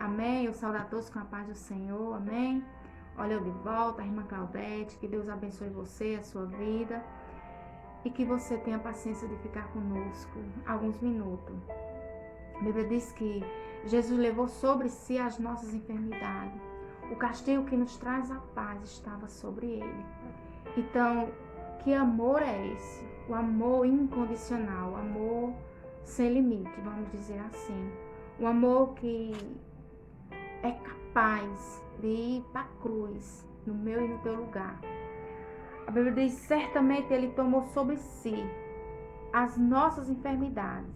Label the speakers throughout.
Speaker 1: Amém? Eu saúdo a todos com a paz do Senhor. Amém? Olha eu de volta, a irmã Claudete. Que Deus abençoe você, a sua vida. E que você tenha paciência de ficar conosco alguns minutos. A Bíblia diz que Jesus levou sobre si as nossas enfermidades. O castigo que nos traz a paz estava sobre ele. Então, que amor é esse? O amor incondicional, o amor sem limite, vamos dizer assim. Um amor que é capaz de ir para a cruz, no meu e no teu lugar. A Bíblia diz, certamente ele tomou sobre si as nossas enfermidades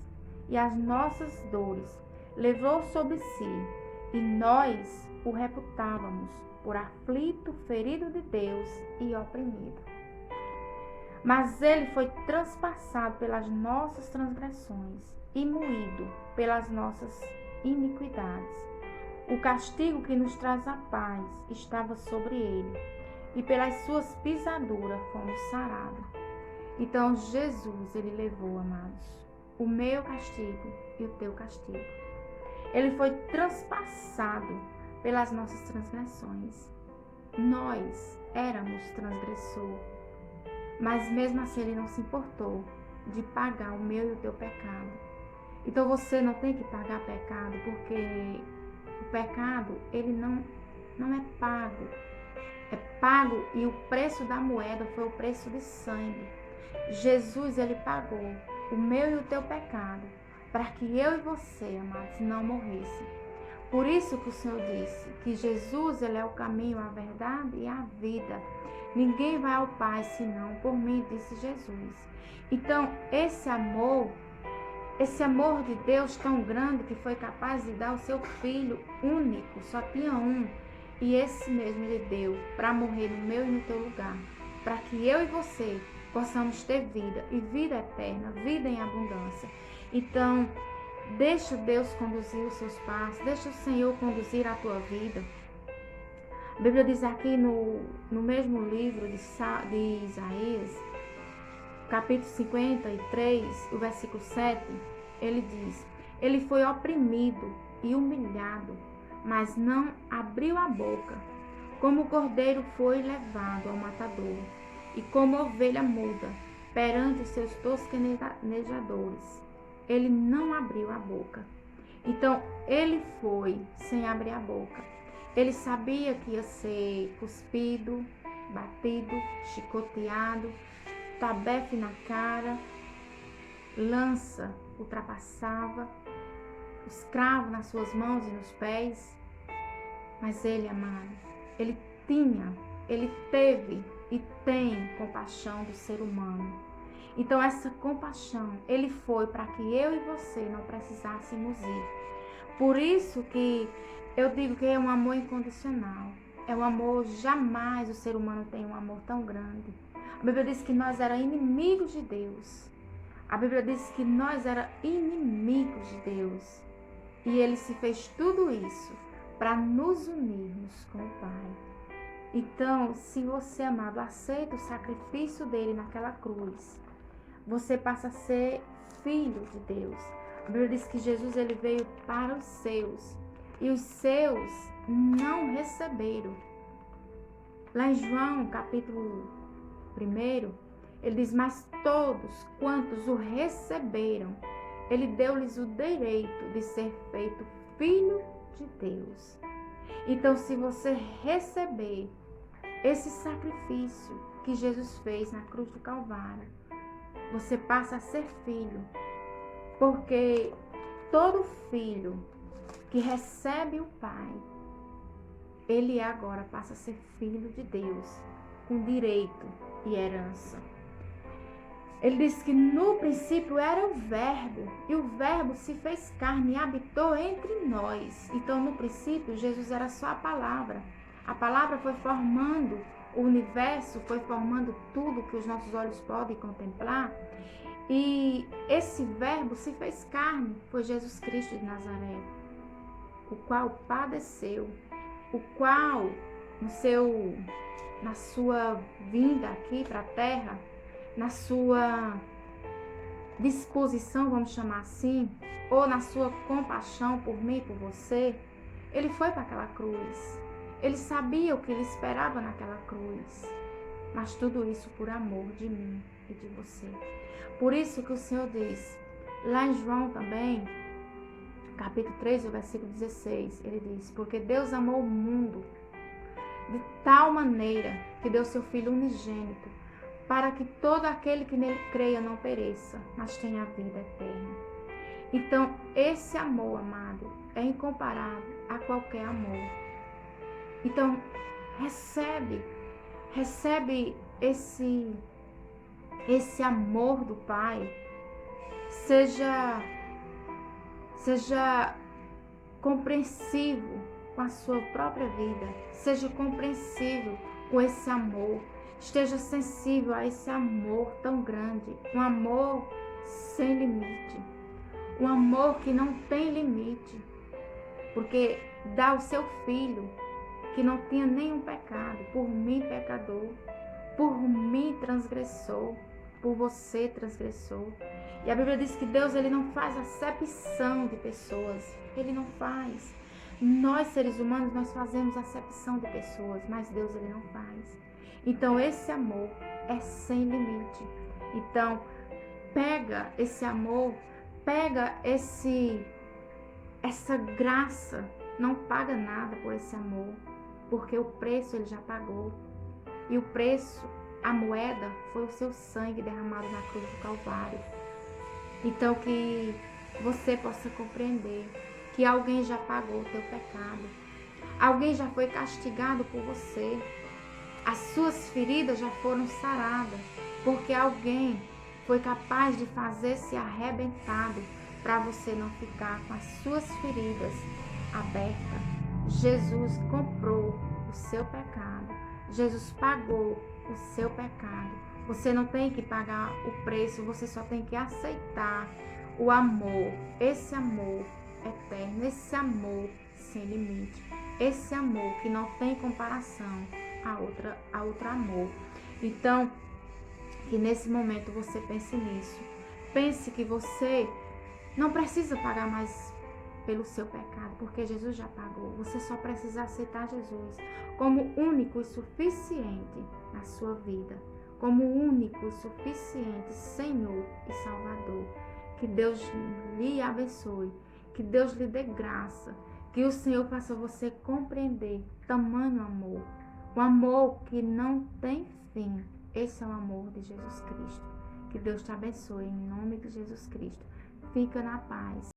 Speaker 1: e as nossas dores, levou sobre si, e nós o reputávamos por aflito, ferido de Deus e oprimido. Mas ele foi transpassado pelas nossas transgressões e moído pelas nossas iniquidades. O castigo que nos traz a paz estava sobre ele, e pelas suas pisaduras fomos sarados. Então Jesus, ele levou, amados, o meu castigo e o teu castigo. Ele foi transpassado pelas nossas transgressões. Nós éramos transgressor, mas mesmo assim ele não se importou de pagar o meu e o teu pecado. Então você não tem que pagar pecado, porque o pecado, ele não é pago. É pago, e o preço da moeda foi o preço de sangue. Jesus, ele pagou o meu e o teu pecado, para que eu e você, amados, não morressem. Por isso que o Senhor disse que Jesus, ele é o caminho, a verdade e a vida. Ninguém vai ao Pai senão por mim, disse Jesus. Então, esse amor de Deus tão grande, que foi capaz de dar o seu Filho único, só tinha um, e esse mesmo ele deu para morrer no meu e no teu lugar, para que eu e você possamos ter vida, e vida eterna, vida em abundância. Então, deixa Deus conduzir os seus passos, deixa o Senhor conduzir a tua vida. A Bíblia diz aqui no mesmo livro de Isaías, capítulo 53, o versículo 7, ele diz, ele foi oprimido e humilhado, mas não abriu a boca. Como o cordeiro foi levado ao matador, e como ovelha muda perante os seus tosquenejadores, ele não abriu a boca. Então, ele foi sem abrir a boca. Ele sabia que ia ser cuspido, batido, chicoteado, tabefe na cara, lança ultrapassava, os cravos nas suas mãos e nos pés. Mas ele, amado, ele teve e tem compaixão do ser humano. Então essa compaixão, ele foi para que eu e você não precisássemos ir. Por isso que eu digo que é um amor incondicional. É um amor, jamais o ser humano tem um amor tão grande. A Bíblia diz que nós éramos inimigos de Deus. A Bíblia diz que nós éramos inimigos de Deus. E ele se fez tudo isso para nos unirmos com o Pai. Então, se você, amado, aceita o sacrifício dele naquela cruz, você passa a ser filho de Deus. A Bíblia diz que Jesus, ele veio para os seus, e os seus não receberam. Lá em João, capítulo 1, ele diz, mas todos quantos o receberam, ele deu-lhes o direito de ser feito filho de Deus. Então, se você receber esse sacrifício que Jesus fez na cruz do Calvário, você passa a ser filho. Porque todo filho que recebe o Pai, ele agora passa a ser filho de Deus, com direito e herança. Ele diz que no princípio era o Verbo, e o Verbo se fez carne e habitou entre nós. Então, no princípio, Jesus era só a palavra. A palavra foi formando o universo, foi formando tudo que os nossos olhos podem contemplar. E esse Verbo se fez carne, foi Jesus Cristo de Nazaré, o qual padeceu, o qual, na sua vinda aqui para a terra, na sua disposição, vamos chamar assim, ou na sua compaixão por mim, por você, Ele foi para aquela cruz. Ele sabia o que lhe esperava naquela cruz. Mas tudo isso por amor de mim e de você. Por isso que o Senhor diz, lá em João também, capítulo 3, o versículo 16, ele diz, porque Deus amou o mundo de tal maneira que deu seu Filho unigênito, para que todo aquele que nele creia não pereça, mas tenha a vida eterna. Então, esse amor, amado, é incomparável a qualquer amor. Então, recebe esse amor do Pai. Seja compreensivo com a sua própria vida. Seja compreensível com esse amor. Esteja sensível a esse amor tão grande. Um amor sem limite. Um amor que não tem limite. Porque dá o seu Filho, que não tinha nenhum pecado, por mim pecador, por mim transgressor, por você transgressor. E a Bíblia diz que Deus, ele não faz acepção de pessoas. Ele não faz. Nós, seres humanos, nós fazemos acepção de pessoas, mas Deus, ele não faz. Então, esse amor é sem limite. Então, pega esse amor, pega essa graça, não paga nada por esse amor, porque o preço ele já pagou. E o preço, a moeda, foi o seu sangue derramado na cruz do Calvário. Então, que você possa compreender que alguém já pagou o teu pecado. Alguém já foi castigado por você. As suas feridas já foram saradas, porque alguém foi capaz de fazer-se arrebentado para você não ficar com as suas feridas abertas. Jesus comprou o seu pecado. Jesus pagou o seu pecado. Você não tem que pagar o preço, você só tem que aceitar o amor, esse amor eterno, esse amor sem limite, esse amor que não tem comparação a outro amor. Então, que nesse momento você pense nisso. Pense que você não precisa pagar mais pelo seu pecado, porque Jesus já pagou. Você só precisa aceitar Jesus como único e suficiente na sua vida, como único e suficiente Senhor e Salvador. Que Deus lhe abençoe, que Deus lhe dê graça, que o Senhor faça você compreender tamanho amor, o amor que não tem fim. Esse é o amor de Jesus Cristo. Que Deus te abençoe em nome de Jesus Cristo. Fica na paz.